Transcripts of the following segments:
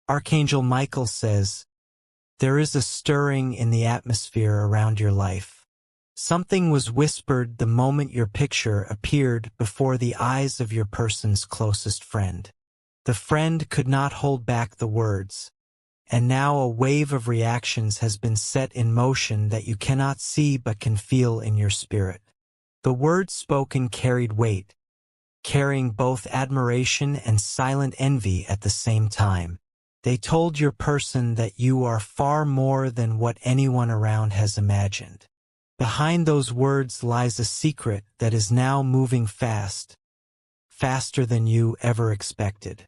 Archangel Michael says, there is a stirring in the atmosphere around your life. Something was whispered the moment your picture appeared before the eyes of your person's closest friend. The friend could not hold back the words, and now a wave of reactions has been set in motion that you cannot see but can feel in your spirit. The words spoken carried weight, carrying both admiration and silent envy at the same time. They told your person that you are far more than what anyone around has imagined. Behind those words lies a secret that is now moving fast, faster than you ever expected.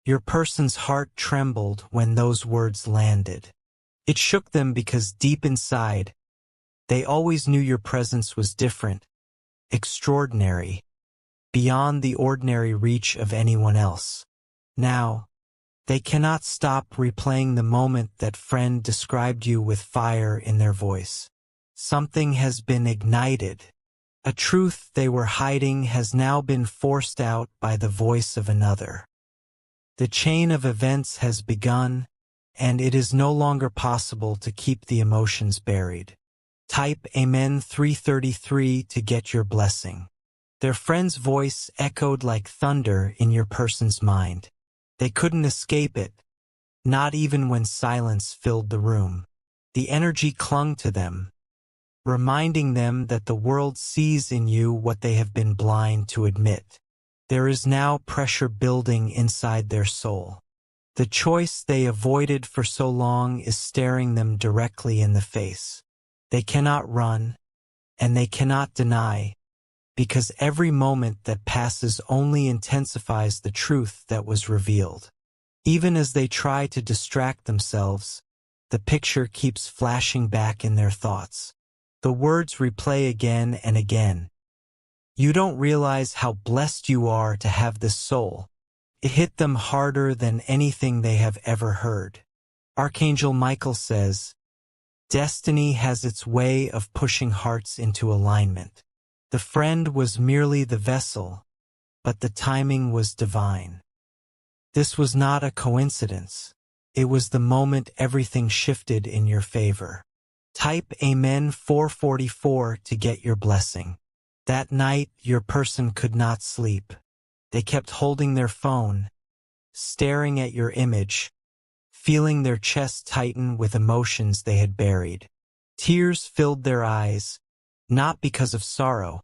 Your person's heart trembled when those words landed. It shook them because deep inside, they always knew your presence was different, extraordinary, beyond the ordinary reach of anyone else. Now, they cannot stop replaying the moment that friend described you with fire in their voice. Something has been ignited. A truth they were hiding has now been forced out by the voice of another. The chain of events has begun, and it is no longer possible to keep the emotions buried. Type Amen 333 to get your blessing. Their friend's voice echoed like thunder in your person's mind. They couldn't escape it, not even when silence filled the room. The energy clung to them, reminding them that the world sees in you what they have been blind to admit. There is now pressure building inside their soul. The choice they avoided for so long is staring them directly in the face. They cannot run, and they cannot deny, because every moment that passes only intensifies the truth that was revealed. Even as they try to distract themselves, the picture keeps flashing back in their thoughts. The words replay again and again. You don't realize how blessed you are to have this soul. It hit them harder than anything they have ever heard. Archangel Michael says, destiny has its way of pushing hearts into alignment. The friend was merely the vessel, but the timing was divine. This was not a coincidence. It was the moment everything shifted in your favor. Type Amen 444 to get your blessing. That night, your person could not sleep. They kept holding their phone, staring at your image, feeling their chest tighten with emotions they had buried. Tears filled their eyes, not because of sorrow,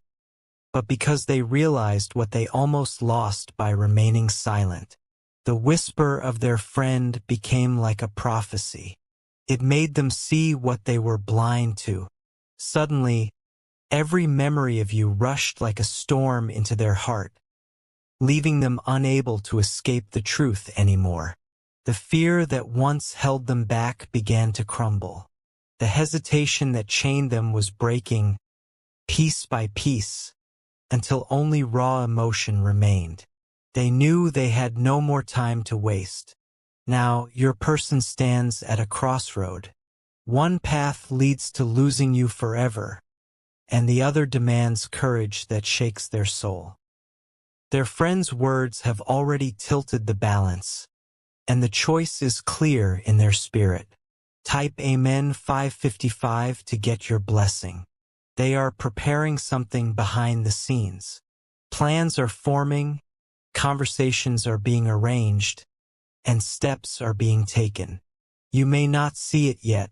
but because they realized what they almost lost by remaining silent. The whisper of their friend became like a prophecy. It made them see what they were blind to. Suddenly, every memory of you rushed like a storm into their heart, leaving them unable to escape the truth anymore. The fear that once held them back began to crumble. The hesitation that chained them was breaking, piece by piece, until only raw emotion remained. They knew they had no more time to waste. Now, your person stands at a crossroad. One path leads to losing you forever, and the other demands courage that shakes their soul. Their friend's words have already tilted the balance, and the choice is clear in their spirit. Type Amen 555 to get your blessing. They are preparing something behind the scenes. Plans are forming, conversations are being arranged, and steps are being taken. You may not see it yet,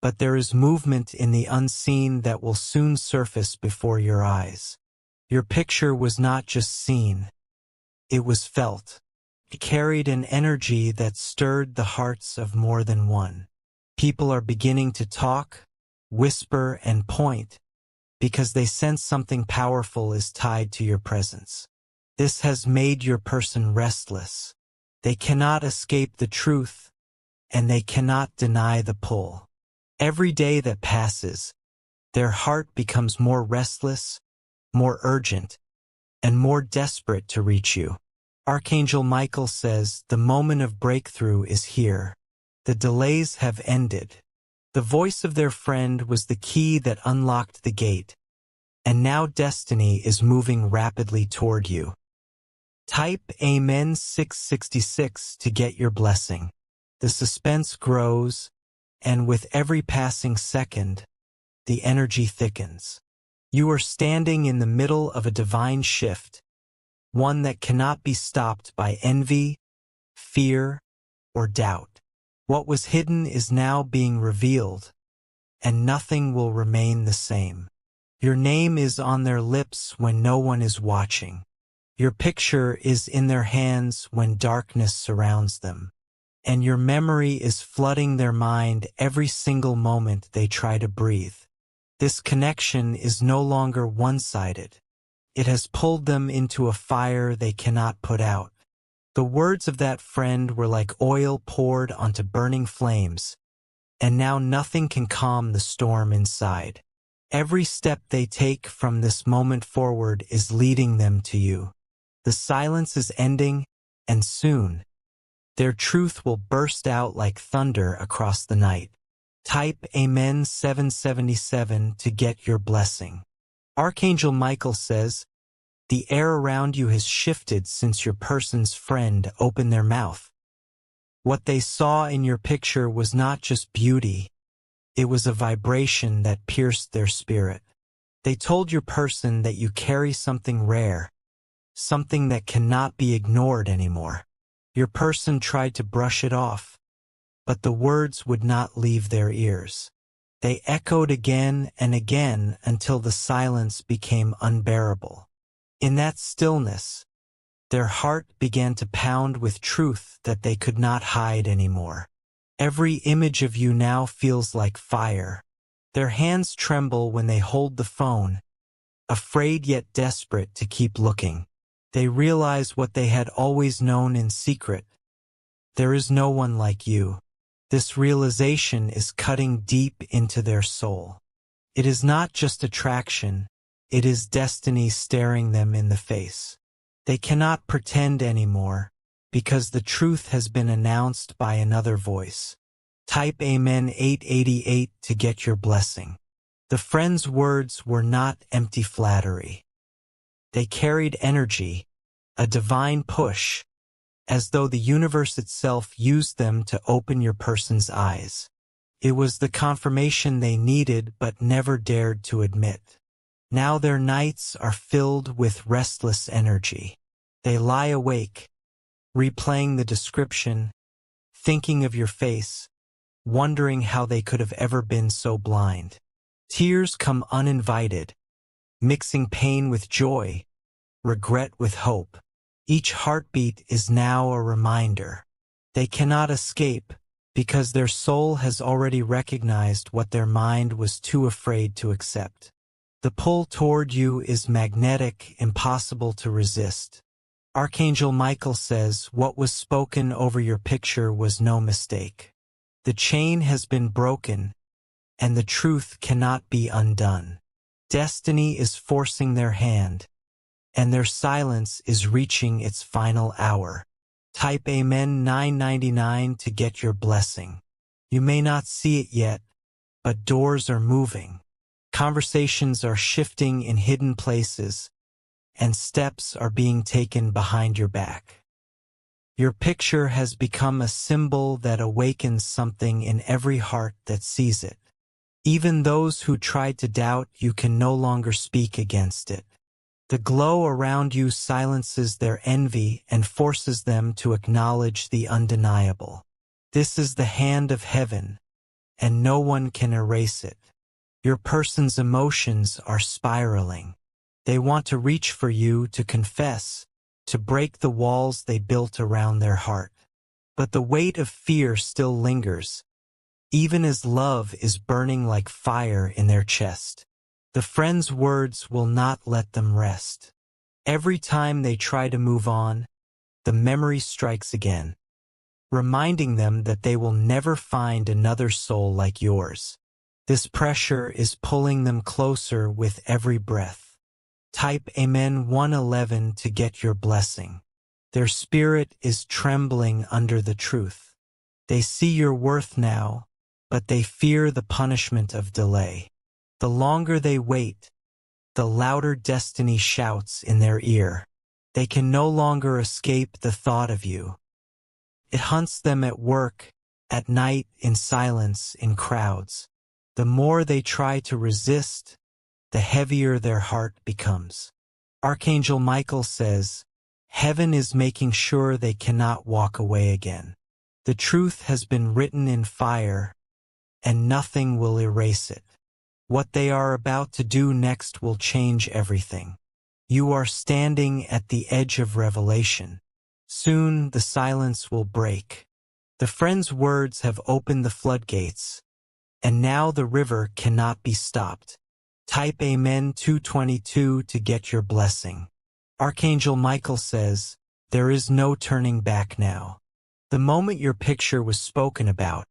but there is movement in the unseen that will soon surface before your eyes. Your picture was not just seen, it was felt. It carried an energy that stirred the hearts of more than one. People are beginning to talk, whisper, and point, because they sense something powerful is tied to your presence. This has made your person restless. They cannot escape the truth, and they cannot deny the pull. Every day that passes, their heart becomes more restless, more urgent, and more desperate to reach you. Archangel Michael says the moment of breakthrough is here. The delays have ended. The voice of their friend was the key that unlocked the gate, and now destiny is moving rapidly toward you. Type Amen 666 to get your blessing. The suspense grows, and with every passing second, the energy thickens. You are standing in the middle of a divine shift, one that cannot be stopped by envy, fear, or doubt. What was hidden is now being revealed, and nothing will remain the same. Your name is on their lips when no one is watching. Your picture is in their hands when darkness surrounds them. And your memory is flooding their mind every single moment they try to breathe. This connection is no longer one-sided. It has pulled them into a fire they cannot put out. The words of that friend were like oil poured onto burning flames, and now nothing can calm the storm inside. Every step they take from this moment forward is leading them to you. The silence is ending, and soon, their truth will burst out like thunder across the night. Type Amen 777 to get your blessing. Archangel Michael says, the air around you has shifted since your person's friend opened their mouth. What they saw in your picture was not just beauty, it was a vibration that pierced their spirit. They told your person that you carry something rare, something that cannot be ignored anymore. Your person tried to brush it off, but the words would not leave their ears. They echoed again and again until the silence became unbearable. In that stillness, their heart began to pound with truth that they could not hide anymore. Every image of you now feels like fire. Their hands tremble when they hold the phone, afraid yet desperate to keep looking. They realize what they had always known in secret. There is no one like you. This realization is cutting deep into their soul. It is not just attraction, it is destiny staring them in the face. They cannot pretend anymore, because the truth has been announced by another voice. Type Amen 888 to get your blessing. The friend's words were not empty flattery. They carried energy, a divine push, as though the universe itself used them to open your person's eyes. It was the confirmation they needed but never dared to admit. Now their nights are filled with restless energy. They lie awake, replaying the description, thinking of your face, wondering how they could have ever been so blind. Tears come uninvited, mixing pain with joy, regret with hope. Each heartbeat is now a reminder. They cannot escape because their soul has already recognized what their mind was too afraid to accept. The pull toward you is magnetic, impossible to resist. Archangel Michael says what was spoken over your picture was no mistake. The chain has been broken, and the truth cannot be undone. Destiny is forcing their hand, and their silence is reaching its final hour. Type Amen 999 to get your blessing. You may not see it yet, but doors are moving. Conversations are shifting in hidden places, and steps are being taken behind your back. Your picture has become a symbol that awakens something in every heart that sees it. Even those who tried to doubt you can no longer speak against it. The glow around you silences their envy and forces them to acknowledge the undeniable. This is the hand of heaven, and no one can erase it. Your person's emotions are spiraling. They want to reach for you to confess, to break the walls they built around their heart. But the weight of fear still lingers, even as love is burning like fire in their chest. The friend's words will not let them rest. Every time they try to move on, the memory strikes again, reminding them that they will never find another soul like yours. This pressure is pulling them closer with every breath. Type Amen 111 to get your blessing. Their spirit is trembling under the truth. They see your worth now, but they fear the punishment of delay. The longer they wait, the louder destiny shouts in their ear. They can no longer escape the thought of you. It hunts them at work, at night, in silence, in crowds. The more they try to resist, the heavier their heart becomes. Archangel Michael says, heaven is making sure they cannot walk away again. The truth has been written in fire, and nothing will erase it. What they are about to do next will change everything. You are standing at the edge of revelation. Soon the silence will break. The friend's words have opened the floodgates, and now the river cannot be stopped. Type Amen 222 to get your blessing. Archangel Michael says, there is no turning back now. The moment your picture was spoken about,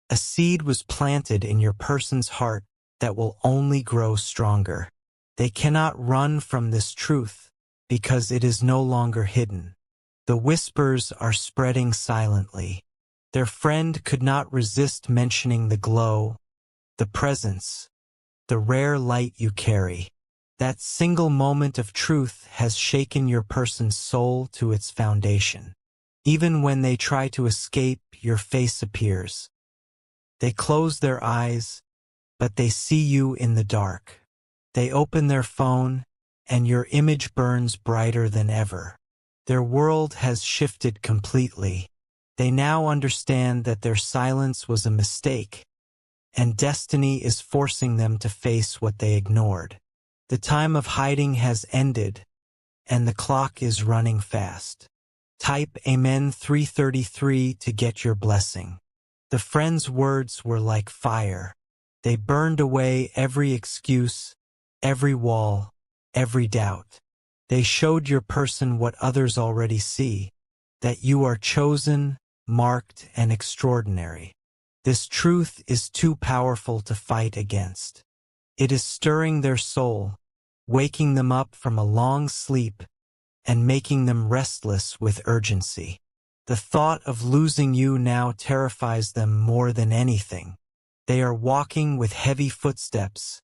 a seed was planted in your person's heart that will only grow stronger. They cannot run from this truth because it is no longer hidden. The whispers are spreading silently. Their friend could not resist mentioning the glow, the presence, the rare light you carry. That single moment of truth has shaken your person's soul to its foundation. Even when they try to escape, your face appears. They close their eyes, but they see you in the dark. They open their phone, and your image burns brighter than ever. Their world has shifted completely. They now understand that their silence was a mistake, and destiny is forcing them to face what they ignored. The time of hiding has ended, and the clock is running fast. Type Amen 333 to get your blessing. The friend's words were like fire. They burned away every excuse, every wall, every doubt. They showed your person what others already see, that you are chosen, marked, and extraordinary. This truth is too powerful to fight against. It is stirring their soul, waking them up from a long sleep, and making them restless with urgency. The thought of losing you now terrifies them more than anything. They are walking with heavy footsteps,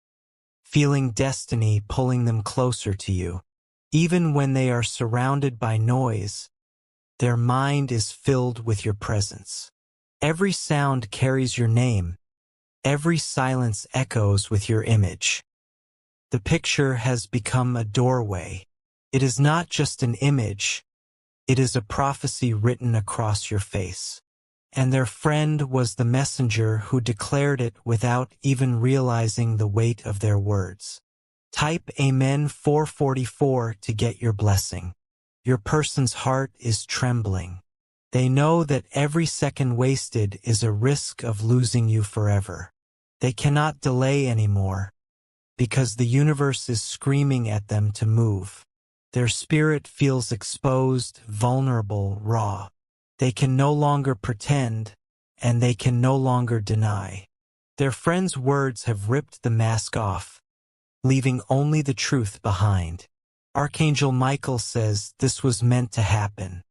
feeling destiny pulling them closer to you. Even when they are surrounded by noise, their mind is filled with your presence. Every sound carries your name. Every silence echoes with your image. The picture has become a doorway. It is not just an image. It is a prophecy written across your face. And their friend was the messenger who declared it without even realizing the weight of their words. Type Amen 444 to get your blessing. Your person's heart is trembling. They know that every second wasted is a risk of losing you forever. They cannot delay anymore, because the universe is screaming at them to move. Their spirit feels exposed, vulnerable, raw. They can no longer pretend, and they can no longer deny. Their friend's words have ripped the mask off, leaving only the truth behind. Archangel Michael says this was meant to happen.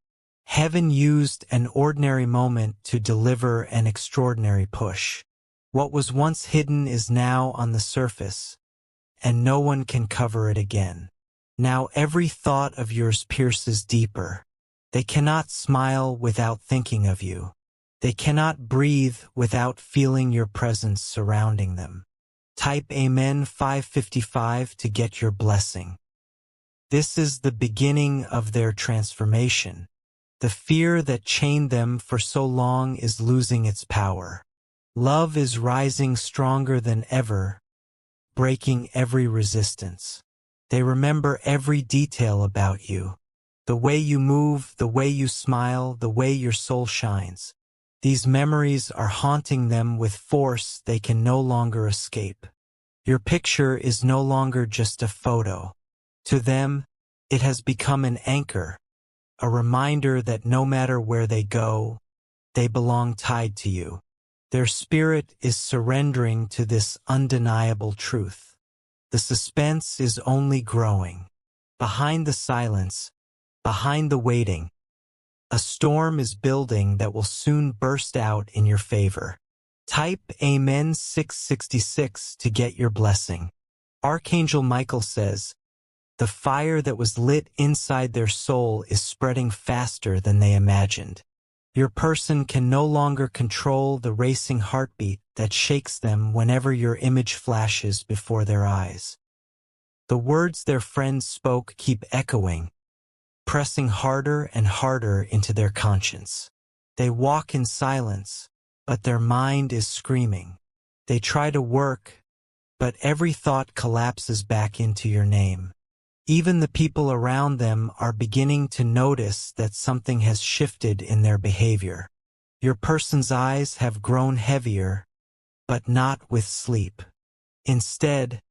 Heaven used an ordinary moment to deliver an extraordinary push. What was once hidden is now on the surface, and no one can cover it again. Now every thought of yours pierces deeper. They cannot smile without thinking of you. They cannot breathe without feeling your presence surrounding them. Type Amen 555 to get your blessing. This is the beginning of their transformation. The fear that chained them for so long is losing its power. Love is rising stronger than ever, breaking every resistance. They remember every detail about you. The way you move, the way you smile, the way your soul shines. These memories are haunting them with force they can no longer escape. Your picture is no longer just a photo. To them, it has become an anchor, a reminder that no matter where they go, they belong tied to you. Their spirit is surrendering to this undeniable truth. The suspense is only growing. Behind the silence, behind the waiting, a storm is building that will soon burst out in your favor. Type Amen 666 to get your blessing. Archangel Michael says, the fire that was lit inside their soul is spreading faster than they imagined. Your person can no longer control the racing heartbeat that shakes them whenever your image flashes before their eyes. The words their friends spoke keep echoing, pressing harder and harder into their conscience. They walk in silence, but their mind is screaming. They try to work, but every thought collapses back into your name. Even the people around them are beginning to notice that something has shifted in their behavior. Your person's eyes have grown heavier, but not with sleep. Instead,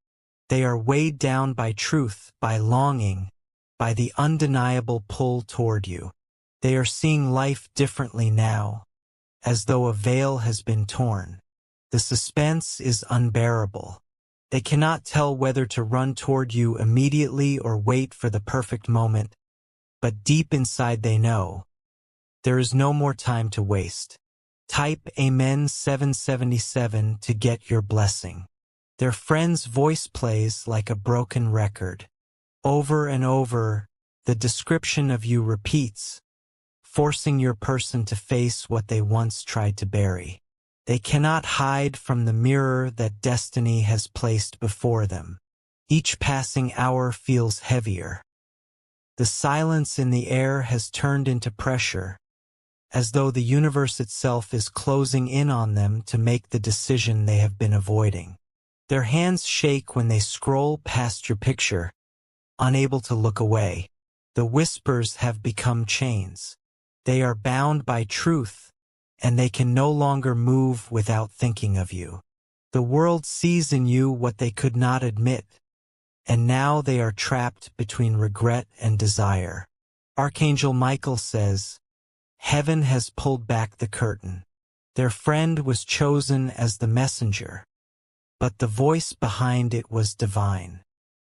they are weighed down by truth, by longing, by the undeniable pull toward you. They are seeing life differently now, as though a veil has been torn. The suspense is unbearable. They cannot tell whether to run toward you immediately or wait for the perfect moment, but deep inside they know. There is no more time to waste. Type Amen 777 to get your blessing. Their friend's voice plays like a broken record. Over and over, the description of you repeats, forcing your person to face what they once tried to bury. They cannot hide from the mirror that destiny has placed before them. Each passing hour feels heavier. The silence in the air has turned into pressure, as though the universe itself is closing in on them to make the decision they have been avoiding. Their hands shake when they scroll past your picture, unable to look away. The whispers have become chains. They are bound by truth, and they can no longer move without thinking of you. The world sees in you what they could not admit, and now they are trapped between regret and desire. Archangel Michael says, "Heaven has pulled back the curtain." Their friend was chosen as the messenger, but the voice behind it was divine.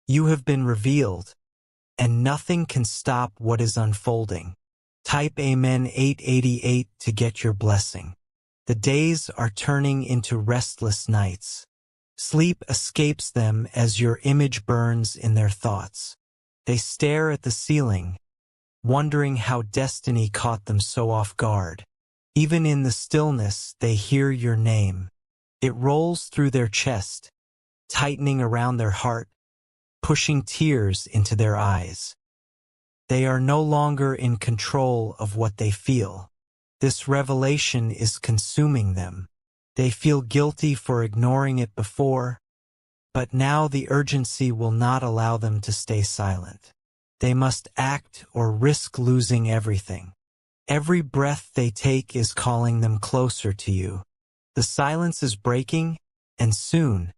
You have been revealed, and nothing can stop what is unfolding. Type Amen 888 to get your blessing. The days are turning into restless nights. Sleep escapes them as your image burns in their thoughts. They stare at the ceiling, wondering how destiny caught them so off guard. Even in the stillness, they hear your name. It rolls through their chest, tightening around their heart, pushing tears into their eyes. They are no longer in control of what they feel. This revelation is consuming them. They feel guilty for ignoring it before, but now the urgency will not allow them to stay silent. They must act or risk losing everything. Every breath they take is calling them closer to you. The silence is breaking, and soon,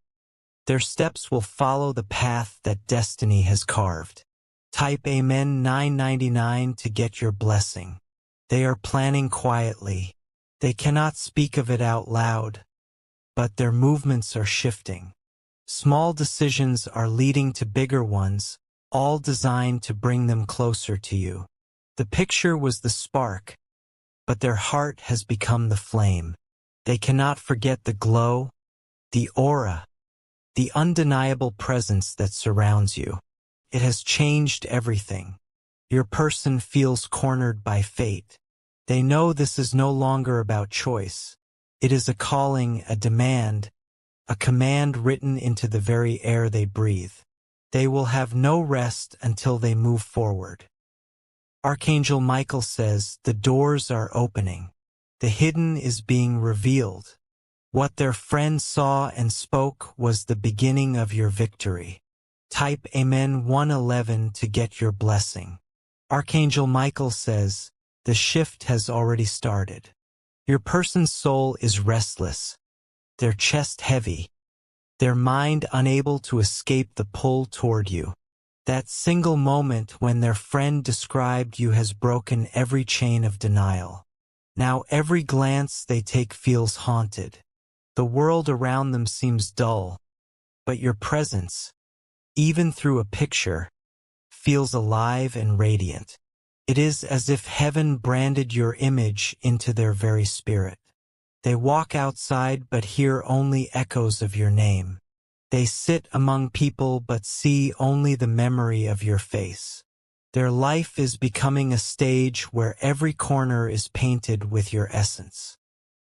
their steps will follow the path that destiny has carved. Type Amen 999 to get your blessing. They are planning quietly. They cannot speak of it out loud, but their movements are shifting. Small decisions are leading to bigger ones, all designed to bring them closer to you. The picture was the spark, but their heart has become the flame. They cannot forget the glow, the aura, the undeniable presence that surrounds you. It has changed everything. Your person feels cornered by fate. They know this is no longer about choice. It is a calling, a demand, a command written into the very air they breathe. They will have no rest until they move forward. Archangel Michael says, the doors are opening. The hidden is being revealed. What their friend saw and spoke was the beginning of your victory. Type Amen 111 to get your blessing. Archangel Michael says, the shift has already started. Your person's soul is restless, their chest heavy, their mind unable to escape the pull toward you. That single moment when their friend described you has broken every chain of denial. Now every glance they take feels haunted. The world around them seems dull, but your presence, even through a picture, feels alive and radiant. It is as if heaven branded your image into their very spirit. They walk outside but hear only echoes of your name. They sit among people but see only the memory of your face. Their life is becoming a stage where every corner is painted with your essence.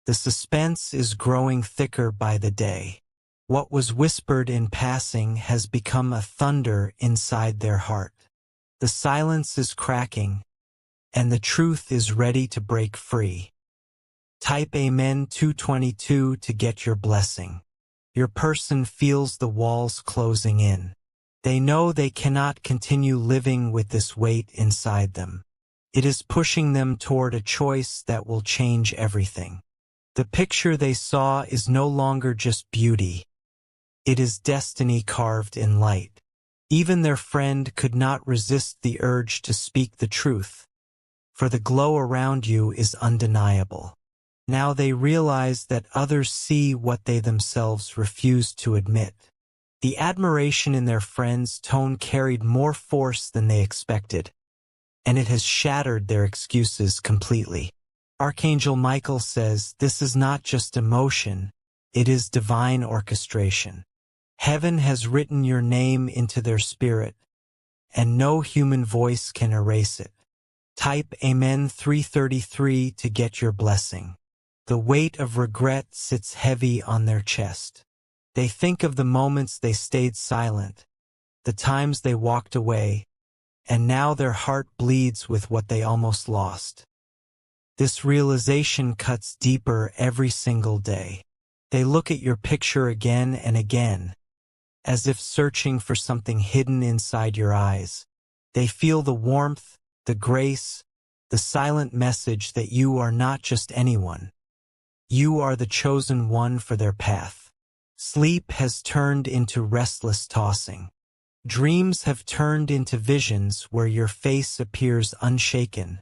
The suspense is growing thicker by the day. What was whispered in passing has become a thunder inside their heart. The silence is cracking, and the truth is ready to break free. Type Amen 222 to get your blessing. Your person feels the walls closing in. They know they cannot continue living with this weight inside them. It is pushing them toward a choice that will change everything. The picture they saw is no longer just beauty. It is destiny carved in light. Even their friend could not resist the urge to speak the truth, for the glow around you is undeniable. Now they realize that others see what they themselves refuse to admit. The admiration in their friend's tone carried more force than they expected, and it has shattered their excuses completely. Archangel Michael says this is not just emotion, it is divine orchestration. Heaven has written your name into their spirit, and no human voice can erase it. Type Amen 333 to get your blessing. The weight of regret sits heavy on their chest. They think of the moments they stayed silent, the times they walked away, and now their heart bleeds with what they almost lost. This realization cuts deeper every single day. They look at your picture again and again, as if searching for something hidden inside your eyes. They feel the warmth, the grace, the silent message that you are not just anyone. You are the chosen one for their path. Sleep has turned into restless tossing. Dreams have turned into visions where your face appears unshaken,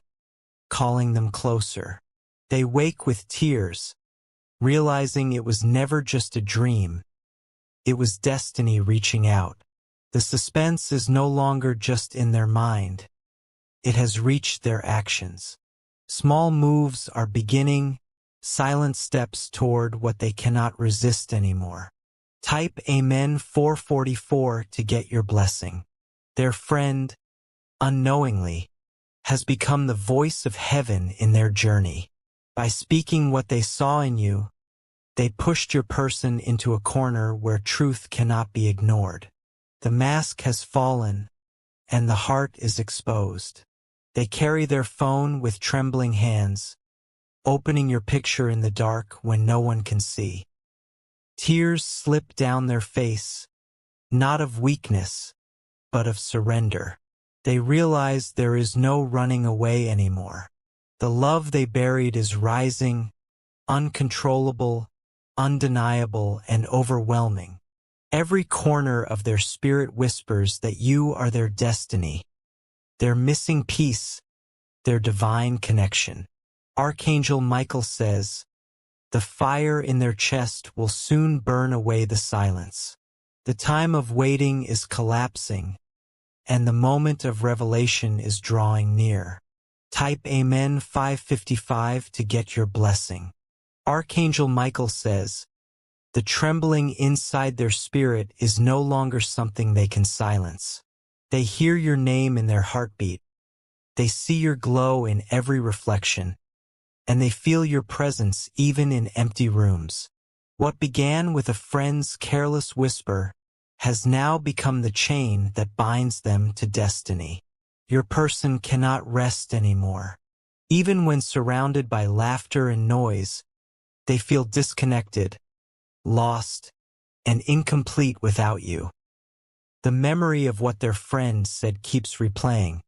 calling them closer. They wake with tears, realizing it was never just a dream. It was destiny reaching out. The suspense is no longer just in their mind. It has reached their actions. Small moves are beginning, silent steps toward what they cannot resist anymore. Type Amen 444 to get your blessing. Their friend, unknowingly, has become the voice of heaven in their journey. By speaking what they saw in you, they pushed your person into a corner where truth cannot be ignored. The mask has fallen, and the heart is exposed. They carry their phone with trembling hands, opening your picture in the dark when no one can see. Tears slip down their face, not of weakness, but of surrender. They realize there is no running away anymore. The love they buried is rising, uncontrollable, undeniable, and overwhelming. Every corner of their spirit whispers that you are their destiny, their missing piece, their divine connection. Archangel Michael says, the fire in their chest will soon burn away the silence. The time of waiting is collapsing, and the moment of revelation is drawing near. Type Amen 555 to get your blessing. Archangel Michael says, the trembling inside their spirit is no longer something they can silence. They hear your name in their heartbeat. They see your glow in every reflection, and they feel your presence even in empty rooms. What began with a friend's careless whisper has now become the chain that binds them to destiny. Your person cannot rest anymore. Even when surrounded by laughter and noise, they feel disconnected, lost, and incomplete without you. The memory of what their friend said keeps replaying,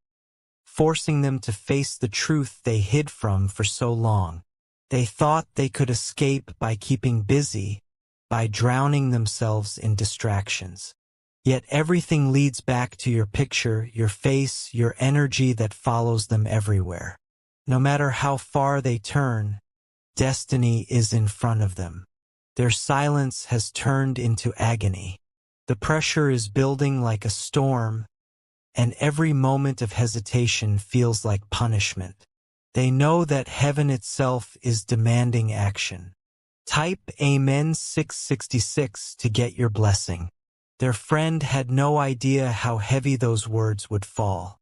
forcing them to face the truth they hid from for so long. They thought they could escape by keeping busy, by drowning themselves in distractions. Yet everything leads back to your picture, your face, your energy that follows them everywhere. No matter how far they turn, destiny is in front of them. Their silence has turned into agony. The pressure is building like a storm, and every moment of hesitation feels like punishment. They know that heaven itself is demanding action. Type Amen 666 to get your blessing. Their friend had no idea how heavy those words would fall.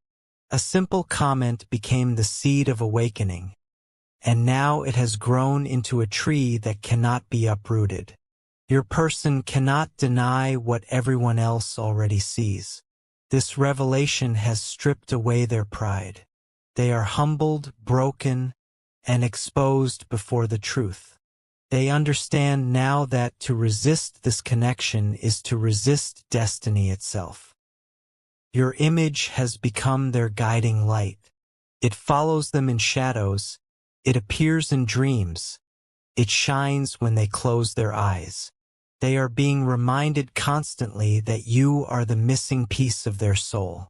A simple comment became the seed of awakening, and now it has grown into a tree that cannot be uprooted. Your person cannot deny what everyone else already sees. This revelation has stripped away their pride. They are humbled, broken, and exposed before the truth. They understand now that to resist this connection is to resist destiny itself. Your image has become their guiding light. It follows them in shadows, it appears in dreams, it shines when they close their eyes. They are being reminded constantly that you are the missing piece of their soul.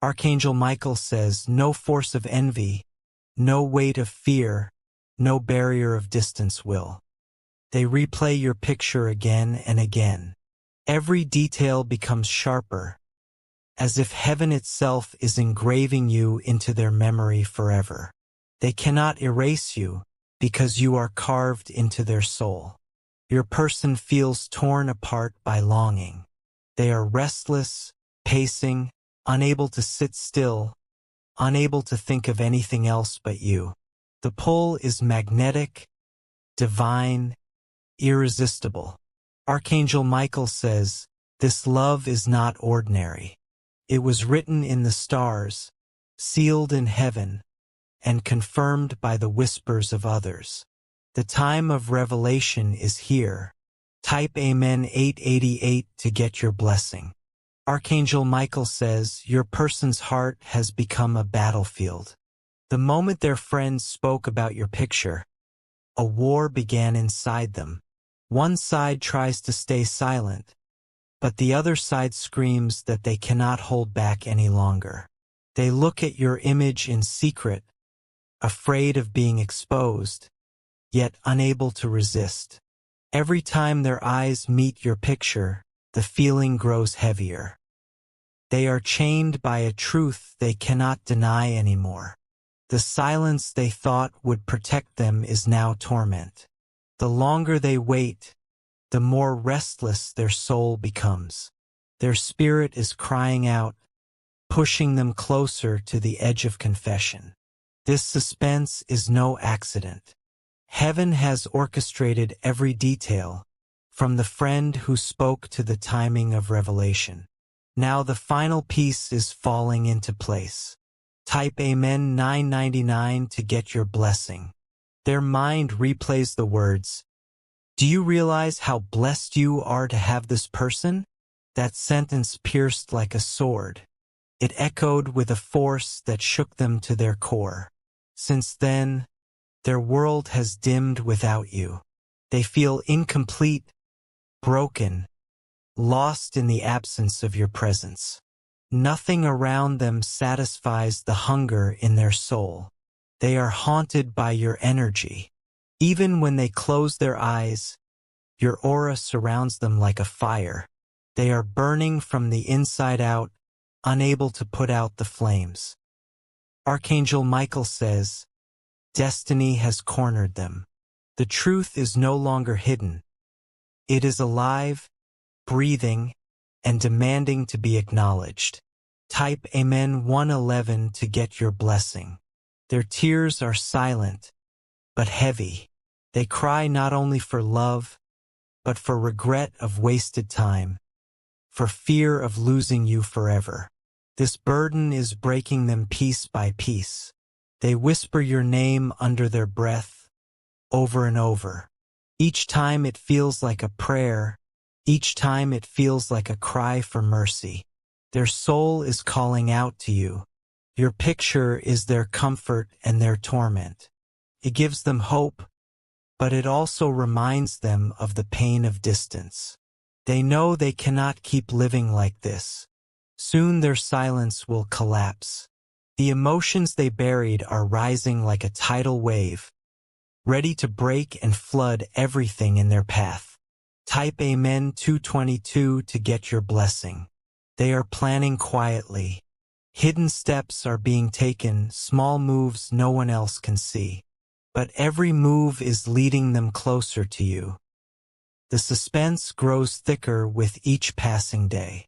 Archangel Michael says, no force of envy, no weight of fear, no barrier of distance will. They replay your picture again and again. Every detail becomes sharper, as if heaven itself is engraving you into their memory forever. They cannot erase you, because you are carved into their soul. Your person feels torn apart by longing. They are restless, pacing, unable to sit still, unable to think of anything else but you. The pull is magnetic, divine, irresistible. Archangel Michael says, this love is not ordinary. It was written in the stars, sealed in heaven, and confirmed by the whispers of others. The time of revelation is here. Type Amen 888 to get your blessing. Archangel Michael says, your person's heart has become a battlefield. The moment their friends spoke about your picture, a war began inside them. One side tries to stay silent, but the other side screams that they cannot hold back any longer. They look at your image in secret, afraid of being exposed, yet unable to resist. Every time their eyes meet your picture, the feeling grows heavier. They are chained by a truth they cannot deny anymore. The silence they thought would protect them is now torment. The longer they wait, the more restless their soul becomes. Their spirit is crying out, pushing them closer to the edge of confession. This suspense is no accident. Heaven has orchestrated every detail, from the friend who spoke to the timing of revelation. Now the final piece is falling into place. Type Amen 999 to get your blessing. Their mind replays the words, do you realize how blessed you are to have this person? That sentence pierced like a sword. It echoed with a force that shook them to their core. Since then, their world has dimmed without you. They feel incomplete, broken, lost in the absence of your presence. Nothing around them satisfies the hunger in their soul. They are haunted by your energy. Even when they close their eyes, your aura surrounds them like a fire. They are burning from the inside out, unable to put out the flames. Archangel Michael says, destiny has cornered them. The truth is no longer hidden. It is alive, breathing, and demanding to be acknowledged. Type Amen 111 to get your blessing. Their tears are silent, but heavy. They cry not only for love, but for regret of wasted time, for fear of losing you forever. This burden is breaking them piece by piece. They whisper your name under their breath, over and over. Each time it feels like a prayer, each time it feels like a cry for mercy. Their soul is calling out to you. Your picture is their comfort and their torment. It gives them hope, but it also reminds them of the pain of distance. They know they cannot keep living like this. Soon their silence will collapse. The emotions they buried are rising like a tidal wave, ready to break and flood everything in their path. Type Amen 222 to get your blessing. They are planning quietly. Hidden steps are being taken, small moves no one else can see. But every move is leading them closer to you. The suspense grows thicker with each passing day.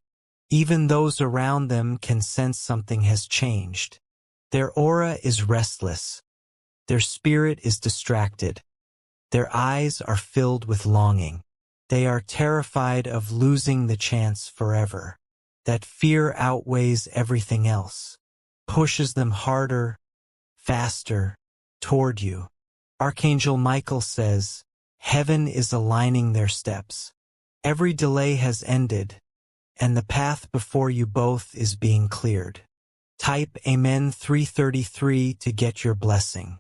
Even those around them can sense something has changed. Their aura is restless. Their spirit is distracted. Their eyes are filled with longing. They are terrified of losing the chance forever. That fear outweighs everything else, pushes them harder, faster, toward you. Archangel Michael says, heaven is aligning their steps. Every delay has ended, and the path before you both is being cleared. Type Amen 333 to get your blessing.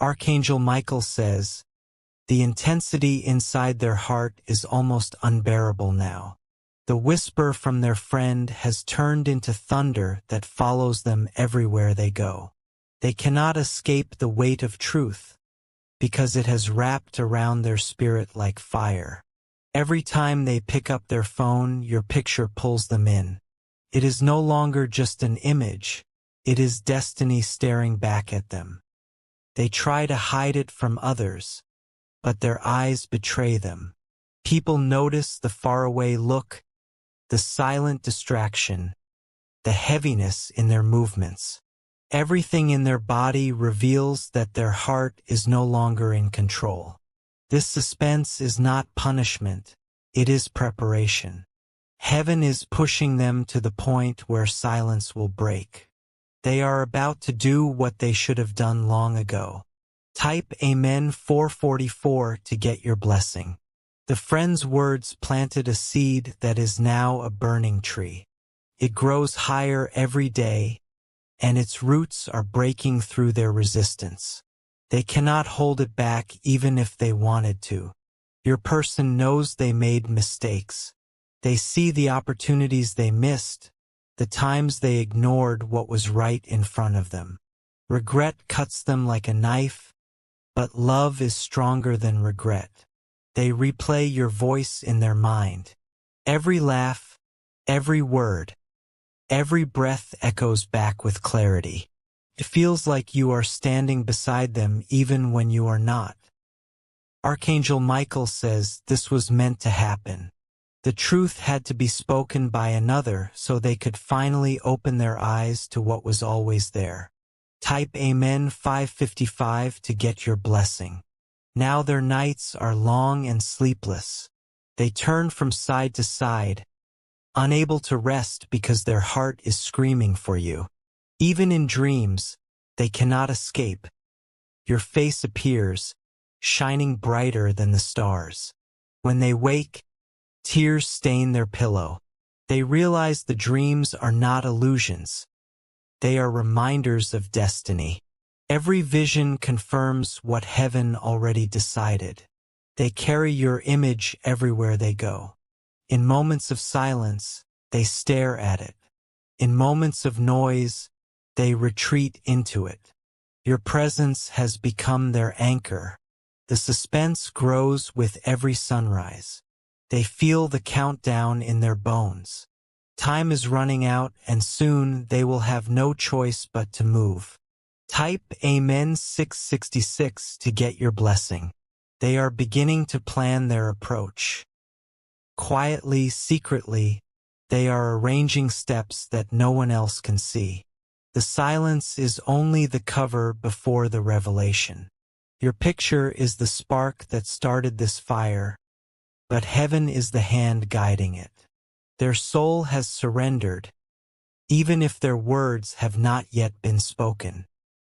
Archangel Michael says, the intensity inside their heart is almost unbearable now. The whisper from their friend has turned into thunder that follows them everywhere they go. They cannot escape the weight of truth, because it has wrapped around their spirit like fire. Every time they pick up their phone, your picture pulls them in. It is no longer just an image, it is destiny staring back at them. They try to hide it from others, but their eyes betray them. People notice the faraway look, the silent distraction, the heaviness in their movements. Everything in their body reveals that their heart is no longer in control. This suspense is not punishment, it is preparation. Heaven is pushing them to the point where silence will break. They are about to do what they should have done long ago. Type Amen 444 to get your blessing. The friend's words planted a seed that is now a burning tree. It grows higher every day, and its roots are breaking through their resistance. They cannot hold it back even if they wanted to. Your person knows they made mistakes. They see the opportunities they missed, the times they ignored what was right in front of them. Regret cuts them like a knife, but love is stronger than regret. They replay your voice in their mind. Every laugh, every word, every breath echoes back with clarity. It feels like you are standing beside them even when you are not. Archangel Michael says this was meant to happen. The truth had to be spoken by another so they could finally open their eyes to what was always there. Type Amen 555 to get your blessing. Now their nights are long and sleepless. They turn from side to side, unable to rest because their heart is screaming for you. Even in dreams, they cannot escape. Your face appears, shining brighter than the stars. When they wake, tears stain their pillow. They realize the dreams are not illusions. They are reminders of destiny. Every vision confirms what heaven already decided. They carry your image everywhere they go. In moments of silence, they stare at it. In moments of noise, they retreat into it. Your presence has become their anchor. The suspense grows with every sunrise. They feel the countdown in their bones. Time is running out, and soon they will have no choice but to move. Type Amen 666 to get your blessing. They are beginning to plan their approach. Quietly, secretly, they are arranging steps that no one else can see. The silence is only the cover before the revelation. Your picture is the spark that started this fire, but heaven is the hand guiding it. Their soul has surrendered, even if their words have not yet been spoken.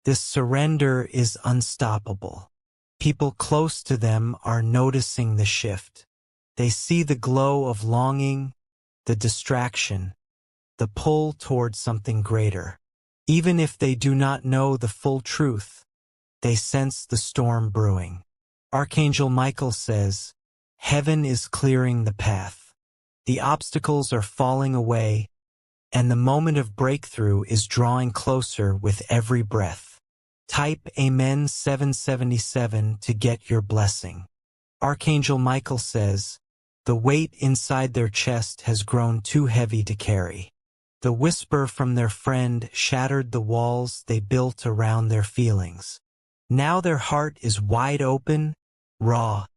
This surrender is unstoppable. People close to them are noticing the shift. They see the glow of longing, the distraction, the pull toward something greater. Even if they do not know the full truth, they sense the storm brewing. Archangel Michael says, heaven is clearing the path. The obstacles are falling away, and the moment of breakthrough is drawing closer with every breath. Type Amen 777 to get your blessing. Archangel Michael says, the weight inside their chest has grown too heavy to carry. The whisper from their friend shattered the walls they built around their feelings. Now their heart is wide open, raw,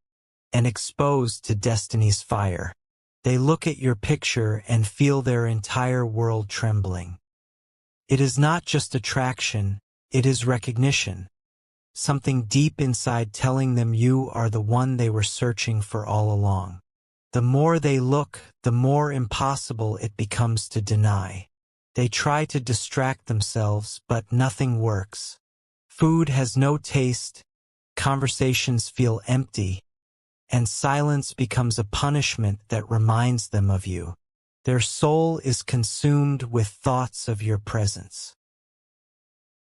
and exposed to destiny's fire. They look at your picture and feel their entire world trembling. It is not just attraction, it is recognition. Something deep inside telling them you are the one they were searching for all along. The more they look, the more impossible it becomes to deny. They try to distract themselves, but nothing works. Food has no taste, conversations feel empty, and silence becomes a punishment that reminds them of you. Their soul is consumed with thoughts of your presence.